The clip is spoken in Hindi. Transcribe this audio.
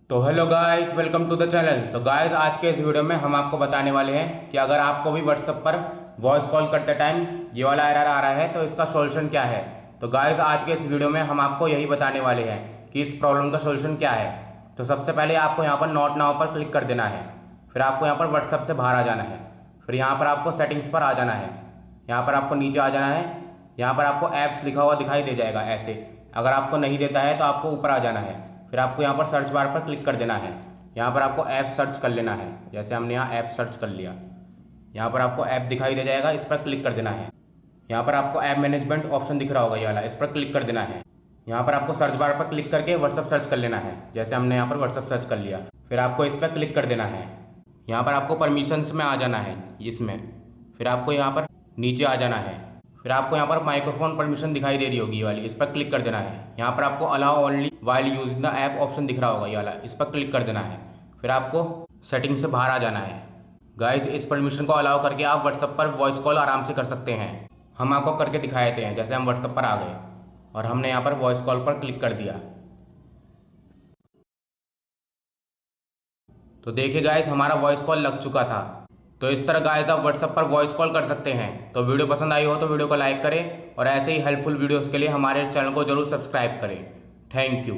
तो hello guys, welcome to the channel. तो गाइस, आज के इस वीडियो में हम आपको बताने वाले हैं कि अगर आपको भी व्हाट्सएप पर वॉइस कॉल करते टाइम ये वाला एरर आ रहा है तो इसका सॉल्यूशन क्या है। तो गाइस, आज के इस वीडियो में हम आपको यही बताने वाले हैं कि इस प्रॉब्लम का सॉल्यूशन क्या है। तो सबसे पहले आपको यहाँ पर नॉट नाउ पर क्लिक कर देना है। फिर आपको यहाँ पर व्हाट्सएप से बाहर आ जाना है। फिर यहाँ पर आपको सेटिंग्स पर आ जाना है। यहाँ पर आपको नीचे आ जाना है। यहाँ पर आपको ऐप्स लिखा हुआ दिखाई दे जाएगा ऐसे। अगर आपको नहीं देता है तो आपको ऊपर आ जाना है। फिर आपको यहाँ पर सर्च बार पर क्लिक कर देना है। यहाँ पर आपको ऐप सर्च कर लेना है। जैसे हमने यहाँ ऐप सर्च कर लिया, यहाँ पर आपको ऐप दिखाई दे जाएगा, इस पर क्लिक कर देना है। यहाँ पर आपको ऐप मैनेजमेंट ऑप्शन दिख रहा होगा ये वाला, इस पर क्लिक कर देना है। यहाँ पर आपको सर्च बार पर क्लिक करके व्हाट्सअप सर्च कर लेना है। जैसे हमने यहाँ पर व्हाट्सअप सर्च कर लिया, फिर आपको इस पर क्लिक कर देना है। यहाँ पर आपको परमिशंस में आ जाना है इसमें। फिर आपको यहाँ पर नीचे आ जाना है। फिर आपको यहाँ पर माइक्रोफोन परमिशन दिखाई दे रही होगी ये वाली, इस पर क्लिक कर देना है। यहाँ पर आपको allow only while using the app option दिख रहा होगा ये वाला, इस पर क्लिक कर देना है। फिर आपको सेटिंग से बाहर आ जाना है। गाइस, इस परमिशन को अलाउ करके आप व्हाट्सएप पर वॉइस कॉल आराम से कर सकते हैं। हम आपको करके दिखाए थे हैं। जैसे हम व्हाट्सएप पर आ गए और हमने यहाँ पर वॉइस कॉल पर क्लिक कर दिया, तो देखिए गाइस, हमारा वॉइस कॉल लग चुका था। तो इस तरह गाइस आप व्हाट्सएप पर वॉइस कॉल कर सकते हैं। तो वीडियो पसंद आई हो तो वीडियो को लाइक करें और ऐसे ही हेल्पफुल वीडियोस के लिए हमारे चैनल को जरूर सब्सक्राइब करें। Thank you.